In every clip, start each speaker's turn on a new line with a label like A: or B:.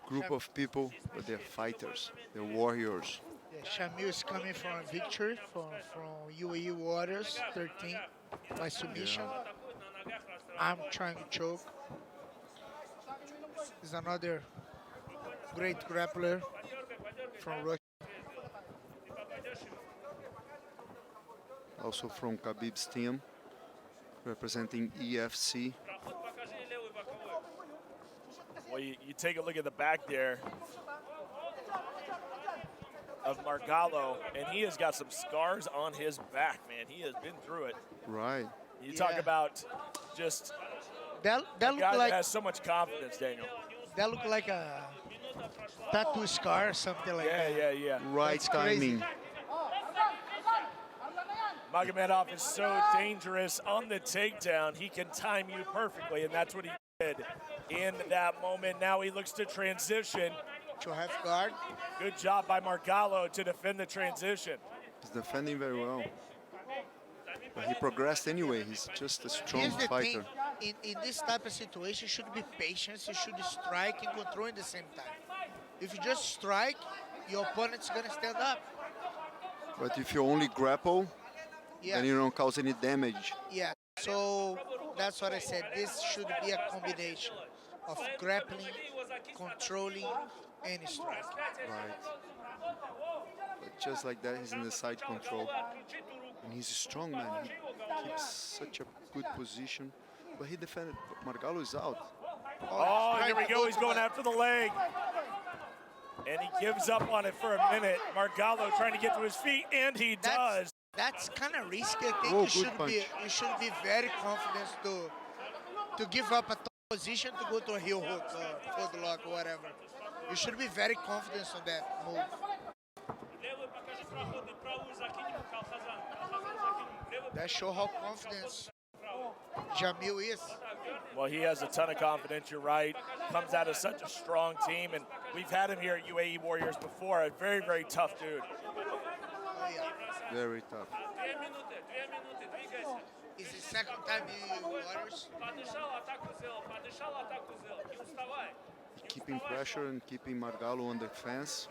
A: group of people, but they're fighters, they're warriors.
B: Yeah, Shamil is coming from a victory from UAE Waters 13 by submission.
A: Yeah.
B: I'm trying to choke. Is another great grappler from Russia.
A: Also from Khabib's team, representing EFC.
C: Well, you take a look at the back there of Margallo, and he has got some scars on his back, man. He has been through it.
A: Right.
C: You talk about just
B: That
C: a
B: look
C: guy
B: like
C: that has so much confidence, Daniel.
B: that look like a tattoo scar or something like that.
C: Yeah.
A: Right
B: That's crazy.
A: timing.
C: Magomedov is so dangerous on the takedown. He can time you perfectly, and that's what he did in that moment. Now he looks to transition.
B: To half guard.
C: Good job by Margallo to defend the transition.
A: He's defending very well. But he progressed anyway. He's just a strong
B: Here's the
A: fighter.
B: thing. In this type of situation, you should be patient. You should strike and control at the same time. If you just strike, your opponent's gonna stand up.
A: But if you only grapple,
B: Yeah.
A: then you don't cause any damage.
B: Yeah. So that's what I said. This should be a combination of grappling, controlling, and striking.
A: Right. But just like that, he's in the side control. And he's strong, man. He keeps such a good position. But he defended. Margallo is out.
C: Oh, here we go. He's going after the leg. And he gives up on it for a minute. Margallo trying to get to his feet, and he does.
B: That's kind of risky. I think
A: Oh,
B: you should be very confident to give up a top position to go to a heel hook or footlock or whatever. You should be very confident on that move. That shows how confident Jamil is.
C: Well, he has a ton of confidence, you're right. Comes out of such a strong team, and we've had him here at UAE Warriors before. A very, very tough dude.
B: Oh, yeah.
A: Very tough.
B: It's the second time in Warriors.
A: Keeping pressure and keeping Margallo on the fence.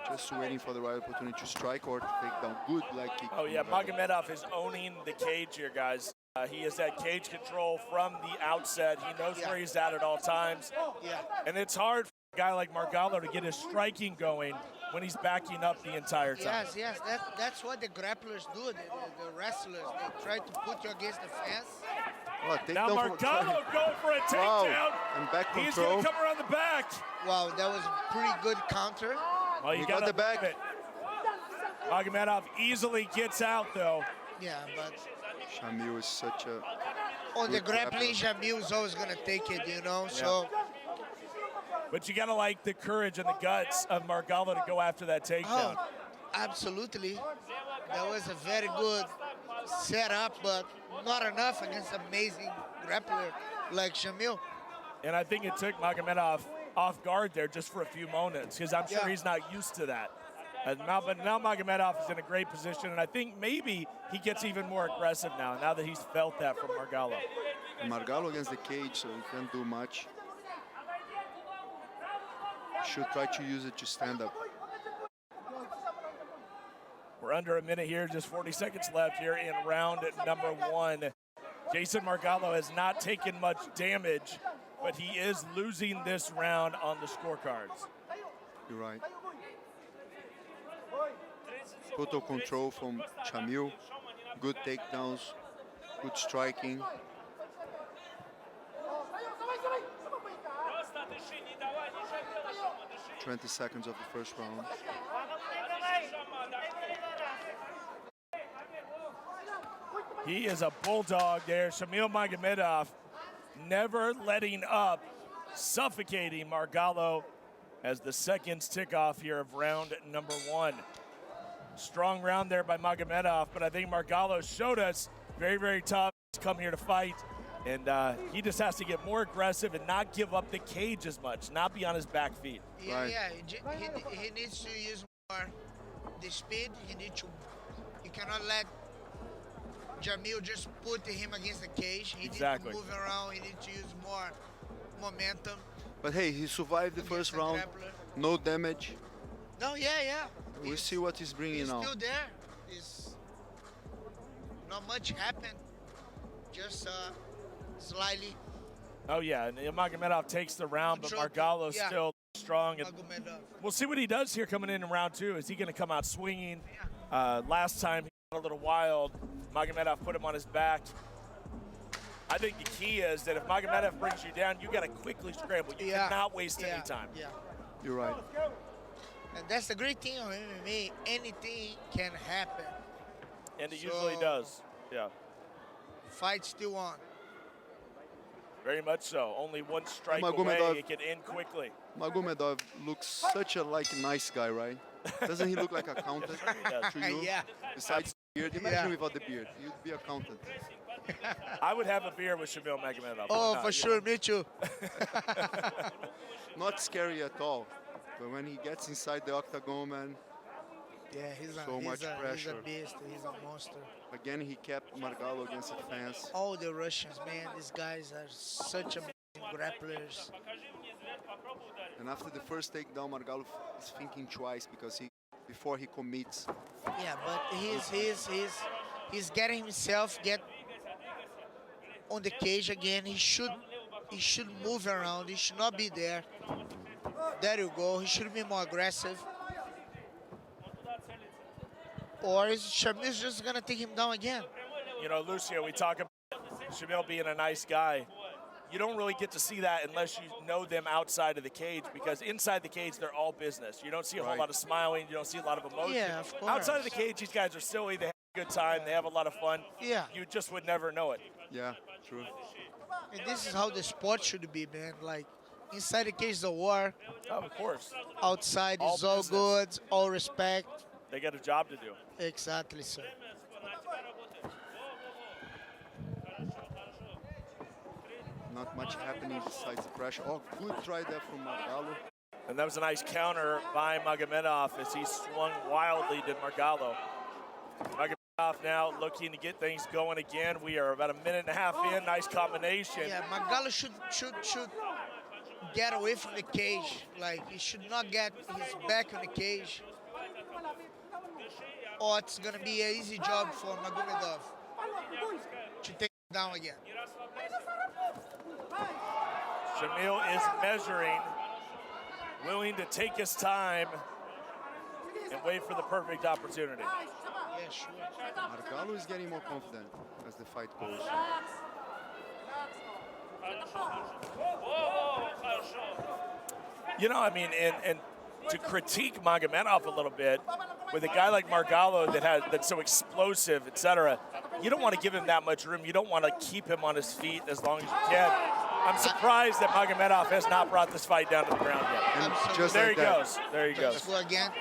A: Just waiting for the right opportunity to strike or to take down. Good leg kick.
C: Oh, yeah, Magomedov is owning the cage here, guys. He has that cage control from the outset. He knows where he's at all times.
B: Yeah.
C: And it's hard for a guy like Margallo to get his striking going when he's backing up the entire time.
B: Yes. That's what the grapplers do. The wrestlers, they try to put you against the fence.
A: Oh,
C: Now Margallo going for a takedown.
A: Wow. And back
C: He's
A: control.
C: going to come around the back.
B: Wow, that was a pretty good counter.
C: Well, you
A: He
C: got
A: got the back.
C: It. Magomedov easily gets out, though.
B: Yeah, but
A: Shamil is such a...
B: on the
A: good
B: grappling,
A: grappler.
B: Jamil is always going to take it, you know? So,
C: But you got to like the courage and the guts of Margallo to go after that takedown.
B: oh, absolutely. That was a very good setup, but not enough against amazing grappler like Jamil.
C: And I think it took Magomedov off guard there just for a few moments because I'm sure
B: Yeah.
C: he's not used to that. But now Magomedov is in a great position, and I think maybe he gets even more aggressive now that he's felt that from Margallo.
A: And Margallo against the cage, so he can't do much. Should try to use it to stand up.
C: We're under a minute here, just 40 seconds left here in round number one. Jason Margallo has not taken much damage, but he is losing this round on the scorecards.
A: You're right. Total control from Shamil. Good takedowns, good striking. "20 seconds of the first round.
C: He is a bulldog there. Shamil Magomedov never letting up, suffocating Margallo as the seconds tick off here of round number one. Strong round there by Magomedov, but I think Margallo showed us very, very tough. He's come here to fight, and he just has to get more aggressive and not give up the cage as much, not be on his back feet.
B: Yeah,
A: Right.
B: he needs to use more the speed. You cannot let Jamil just put him against the cage. He
C: Exactly.
B: needs to move around. He needs to use more momentum.
A: But hey, he survived the first round. No damage.
B: No, yeah.
A: We'll see what he's bringing
B: He's
A: now.
B: still there. It's not much happened. Just slightly.
C: Oh, yeah, and Magomedov takes the round, but Margalo's still strong. And we'll see what he does here coming in round two. Is he going to come out swinging? Last time he got a little wild. Magomedov put him on his back. I think the key is that if Magomedov brings you down, you got to quickly scramble. You cannot waste any time.
B: Yeah.
A: You're right.
B: And that's the great thing on MMA. Anything can happen.
C: And it usually does. Yeah.
B: Fight still on.
C: Very much so. Only one strike
A: Magomedov-
C: away. It can end quickly.
A: Magomedov looks such a nice guy, right? Doesn't he look like a accountant to you?
B: Yeah.
A: Besides the beard, imagine without the beard, you'd be accountant.
C: I would have a beer with Shamil Magomedov.
B: Oh, for sure, me too.
A: Not scary at all. But when he gets inside the octagon, man,
B: Yeah, he's
A: much
B: a
A: pressure.
B: beast. He's a monster.
A: again he kept Margalo against the fence.
B: All the Russians, man, these guys are such amazing grapplers.
A: And after the first takedown, Margalo is thinking twice because before he commits.
B: Yeah, but he's getting himself on the cage again. He should move around. He should not be there. There you go. He should be more aggressive. Or is Shamil's just gonna take him down again?
C: You know, Lucio, we talk about Shamil being a nice guy. You don't really get to see that unless you know them outside of the cage, because inside the cage, they're all business. You don't see a whole lot of smiling. You don't see a lot of emotion.
B: Yeah, of course.
C: Outside of the cage, these guys are silly. They have a good time. They have a lot of fun.
B: Yeah.
C: You just would never know it.
A: Yeah, true.
B: And this is how the sport should be, man. Like, inside the cage is a war.
C: Oh, of course.
B: Outside
C: All
B: is all
C: business.
B: good, all respect.
C: They got a job to do.
B: Exactly, sir.
A: Not much happening besides the pressure. Oh, good try there from Margalo.
C: And that was a nice counter by Magomedov as he swung wildly to Margalo. Magomedov now looking to get things going again. We are about a minute and a half in. Nice combination.
B: Yeah, Margalo should get away from the cage. Like, he should not get his back on the cage. Or it's gonna be an easy job for Magomedov to take him down again.
C: Shamil is measuring, willing to take his time and wait for the perfect opportunity.
B: Yeah, sure.
A: Margalo is getting more confident as the fight goes.
C: You know, I mean, and to critique Magomedov a little bit, with a guy like Margalo that's so explosive, etc., you don't want to give him that much room. You don't want to keep him on his feet as long as you can. I'm surprised that Magomedov has not brought this fight down to the ground yet.
A: And
B: Absolutely.
A: just
C: There
A: like
C: he
A: that.
C: goes. There he goes.
B: Go again.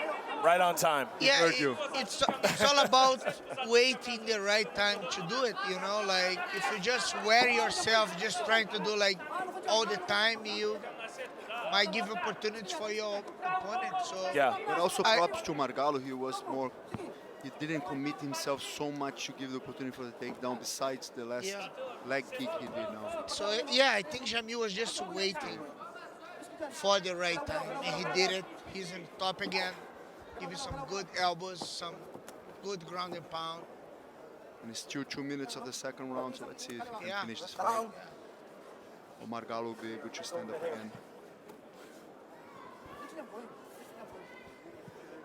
C: Right on time.
B: Yeah,
A: heard you.
B: it's all about waiting the right time to do it, you know? Like, if you just wear yourself just trying to do, like, all the time, you might give opportunities for your opponent. So
C: Yeah.
A: But also props to Margalo. He didn't commit himself so much to give the opportunity for the takedown besides the last leg kick he did now.
B: So, yeah, I think Shamil was just waiting for the right time, and he did it. He's on top again, giving some good elbows, some good ground and pound.
A: And it's still 2 minutes of the second round, so let's see if he can
B: Yeah.
A: finish this fight. Or Margalo will be able to stand up again.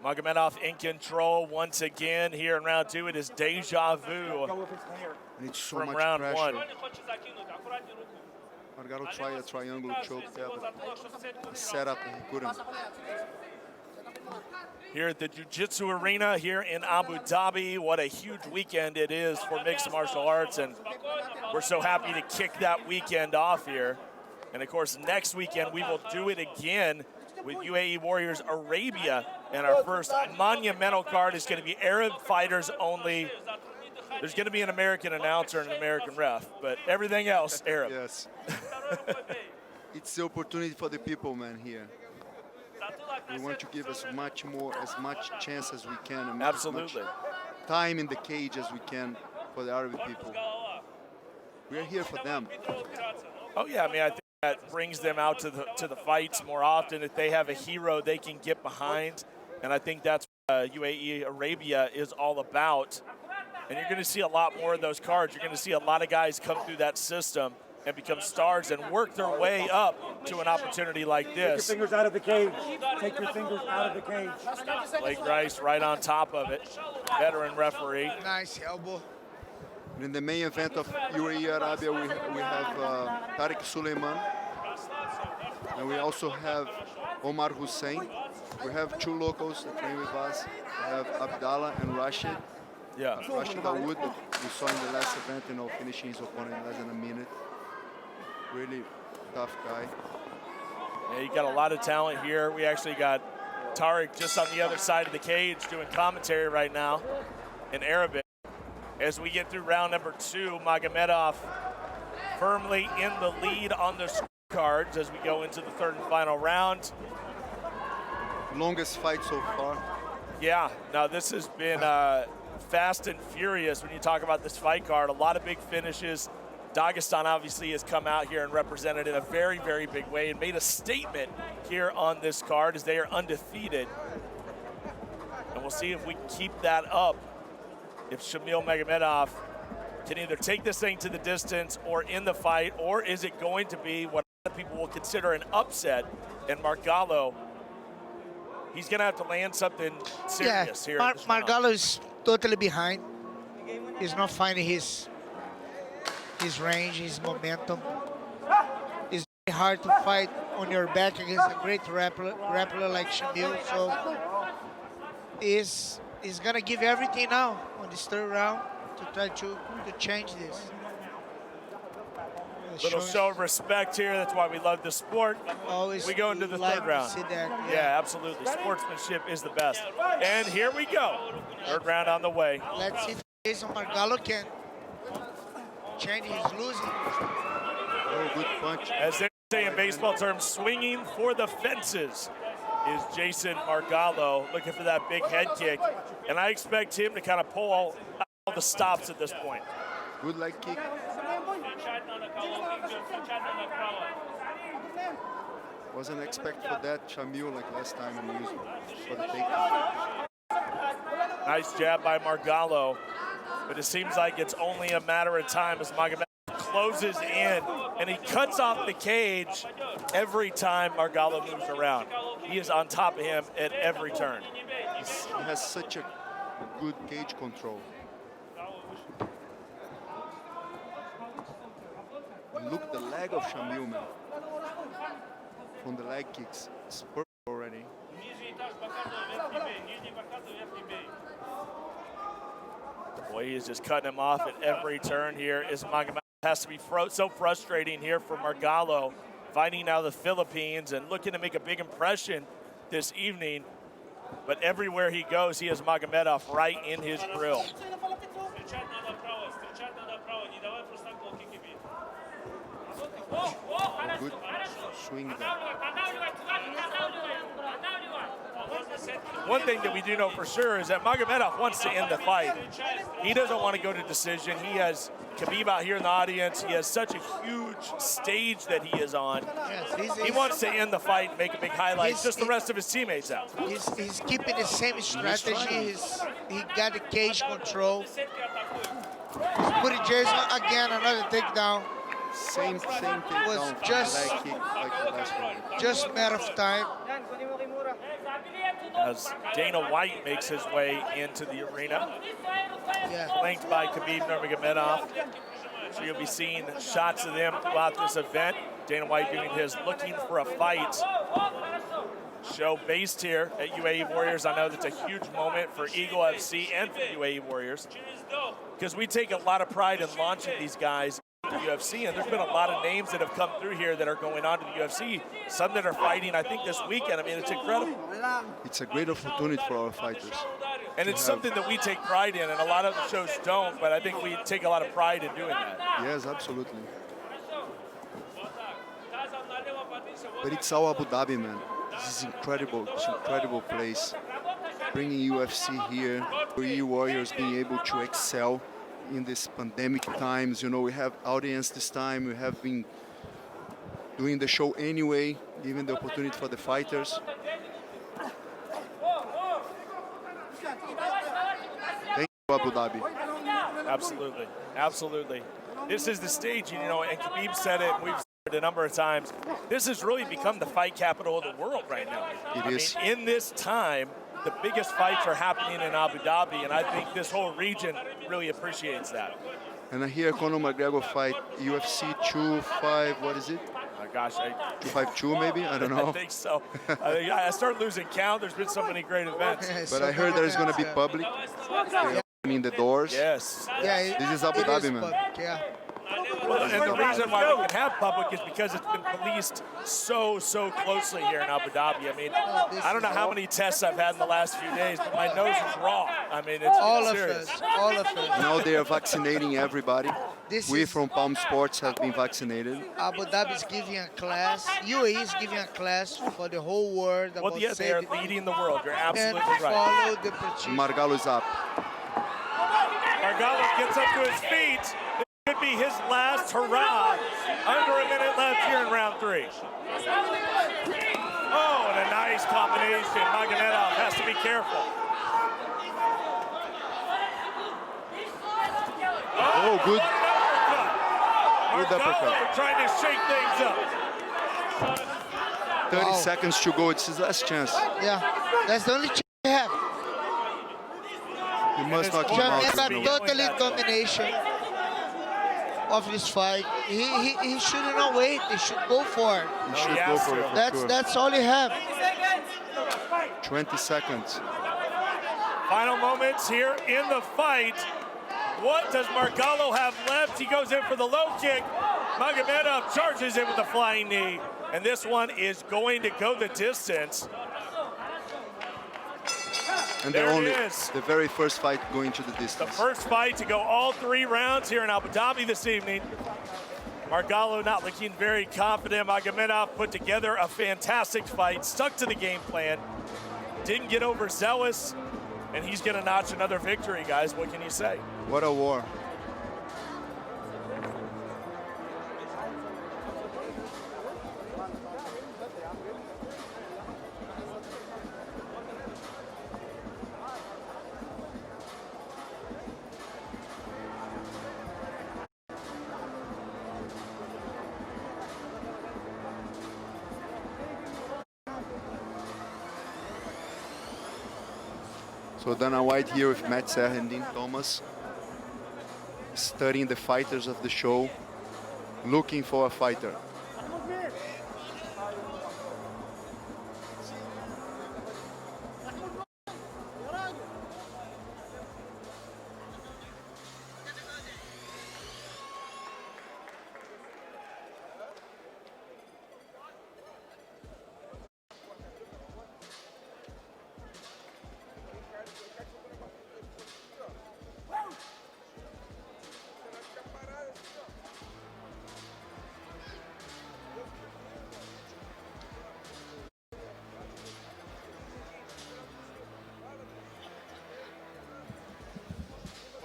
C: Magomedov in control once again here in round two. It is deja vu
A: And it's so
C: from
A: much
C: round
A: pressure.
C: one.
A: Margalo tried a triangle choke there, but the setup he couldn't.
C: Here at the Jiu-Jitsu Arena here in Abu Dhabi. What a huge weekend it is for mixed martial arts, and we're so happy to kick that weekend off here. And of course, next weekend we will do it again with UAE Warriors Arabia, and our first monumental card is going to be Arab fighters only. There's going to be an American announcer and an American ref, but everything else Arab.
A: Yes. It's the opportunity for the people, man, here. We want to give as much chance as we can, and as much
C: Absolutely.
A: time in the cage as we can for the Arabic people. We are here for them.
C: Oh yeah, I mean, I think that brings them out to the fights more often. If they have a hero they can get behind, and I think that's what UAE Arabia is all about. And you're going to see a lot more of those cards. You're going to see a lot of guys come through that system and become stars and work their way up to an opportunity like this.
D: Take your fingers out of the cage. Take your fingers out of the cage.
C: Blake Rice right on top of it. Veteran referee.
B: Nice elbow.
A: In the main event of UAE Arabia, we have Tariq Suleiman. And we also have Omar Hussein. We have two locals that train with us. We have Abdallah and Rashid.
C: Yeah.
A: Rashid Dawood, that we saw in the last event, finishing his opponent in less than a minute. Really tough guy.
C: Yeah, you got a lot of talent here. We actually got Tariq just on the other side of the cage doing commentary right now in Arabic. As we get through round number 2, Magomedov firmly in the lead on the scorecards as we go into the third and final round.
A: Longest fight so far.
C: Yeah, now this has been fast and furious when you talk about this fight card. A lot of big finishes. Dagestan obviously has come out here and represented in a very, very big way and made a statement here on this card as they are undefeated. And we'll see if we can keep that up. If Shamil Magomedov can either take this thing to the distance or in the fight, or is it going to be what a lot of people will consider an upset in Margallo? He's going to have to land something serious here.
B: Margallo is totally behind. He's not finding his range, his momentum. It's very hard to fight on your back against a great grappler like Shamil. So he's going to give everything now on this third round to try to change this.
C: Little show of respect here. That's why we love the sport.
B: Always
C: we go into the
B: like
C: third round.
B: To see that,
C: yeah, absolutely. Sportsmanship is the best. And here we go. Third round on the way.
B: Let's see if Jason Margallo can change his losing.
A: Oh, good punch.
C: As they say in baseball terms, swinging for the fences is Jason Margallo, looking for that big head kick. And I expect him to kind of pull all the stops at this point.
A: Good leg kick. Wasn't expect for that Shamil like last time and used for the takedown.
C: Nice jab by Margallo, but it seems like it's only a matter of time as Magomedov closes in and he cuts off the cage every time Margallo moves around. He is on top of him at every turn.
A: He has such a good cage control. Look the leg of Shamil, man. From the leg kicks, it's perfect already.
C: Boy, he is just cutting him off at every turn here. As Magomedov has to be so frustrating here for Margallo, fighting out of the Philippines and looking to make a big impression this evening. But everywhere he goes, he has Magomedov right in his grill.
A: Good swing there.
C: One thing that we do know for sure is that Magomedov wants to end the fight. He doesn't want to go to decision. He has Khabib out here in the audience. He has such a huge stage that he is on.
B: Yes,
C: he wants to end the fight and make a big highlight, just the rest of his teammates out.
B: He's keeping the same strategy. He got the cage control. He's putting Jason again, another takedown.
A: Same takedown.
B: Was just
A: leg kick like the last one.
B: Just a matter of time.
C: As Dana White makes his way into the arena, flanked by Khabib Nurmagomedov. So you'll be seeing shots of them throughout this event. Dana White doing his looking for a fight show based here at UAE Warriors. I know that's a huge moment for Eagle FC and for UAE Warriors because we take a lot of pride in launching these guys to the UFC, and there's been a lot of names that have come through here that are going on to the UFC. Some that are fighting, I think, this weekend. I mean, it's incredible.
A: It's a great opportunity for our fighters.
C: And it's something that we take pride in, and a lot of the shows don't, but I think we take a lot of pride in doing that.
A: Yes, absolutely. But it's all Abu Dhabi, man. This is incredible. It's an incredible place. Bringing UFC here, UAE Warriors being able to excel in these pandemic times. You know, we have audience this time. We have been doing the show anyway, giving the opportunity for the fighters. Thank you, Abu Dhabi.
C: Absolutely, absolutely. This is the stage, and Khabib said it, we've said it a number of times, this has really become the fight capital of the world right now.
A: It is.
C: I mean, in this time, the biggest fights are happening in Abu Dhabi, and I think this whole region really appreciates that.
A: And I hear Conor McGregor fight UFC 2-5, what is it?
C: My gosh,
A: 252 maybe? I don't know.
C: I think so. I started losing count. There's been so many great events.
A: But I heard there's going to be public. They're opening the doors.
C: Yes.
B: Yeah,
A: This is Abu Dhabi, man.
B: public, yeah.
C: Well, and the reason why we can have public is because it's been policed so closely here in Abu Dhabi. I mean, I don't know how many tests I've had in the last few days, but my nose is raw. I mean, it's
B: All of
C: serious.
B: us, all of us.
A: Now they are vaccinating everybody. We
B: is-
A: from Palm Sports have been vaccinated.
B: Abu Dhabi is giving a class. UAE is giving a class for the whole world
C: Well,
B: about
C: yeah, they are
B: safety
C: leading the world. You're
B: and
C: absolutely right.
B: follow the procedure.
A: Margalo is up.
C: Margalo gets up to his feet. This could be his last hurrah. Under a minute left here in round 3. Oh, and a nice combination. Magomedov has to be careful.
A: Oh, good. Good
C: Margalo
A: uppercut.
C: trying to shake things up.
A: 30
B: Wow.
A: seconds to go. It's his last chance.
B: Yeah, that's the only chance you have.
A: He must knock him
C: corner
A: out.
C: is
B: Remember,
C: being
B: totally
C: that
B: combination of this fight. He should not wait. He should go for it.
A: He should
C: he
A: go
C: has
A: for
C: to.
A: it for
B: That's
A: sure.
B: that's all he have.
A: 20 seconds.
C: Final moments here in the fight. What does Margalo have left? He goes in for the low kick. Magomedov charges in with a flying knee. And this one is going to go the distance.
A: And
C: There
A: they're
C: it
A: only
C: is.
A: the very first fight going to the
C: The
A: distance.
C: first fight to go all 3 rounds here in Abu Dhabi this evening. Margalo not looking very confident. Magomedov put together a fantastic fight, stuck to the game plan, didn't get overzealous, and he's going to notch another victory, guys. What can you say?
A: What a war. So Dana White here with Matt Serra and Dean Thomas, studying the fighters of the show, looking for a fighter.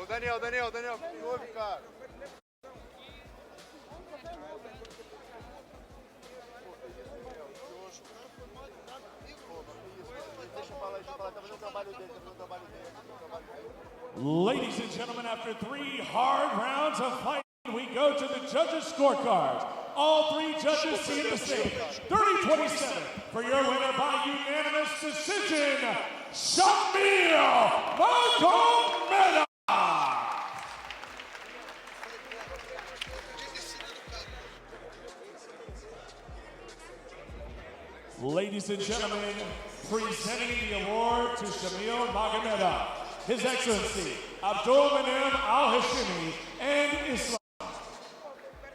A: Daniel, que houve, cara?
E: Ladies and gentlemen, after 3 hard rounds of fighting, we go to the judges' scorecards. All 3 judges see the stage. 30-27 for your winner by unanimous decision, Shamil Magomedov. Ladies and gentlemen, presenting the award to Shamil Magomedov, His Excellency Abdul Manem Al-Hashimi and Islam.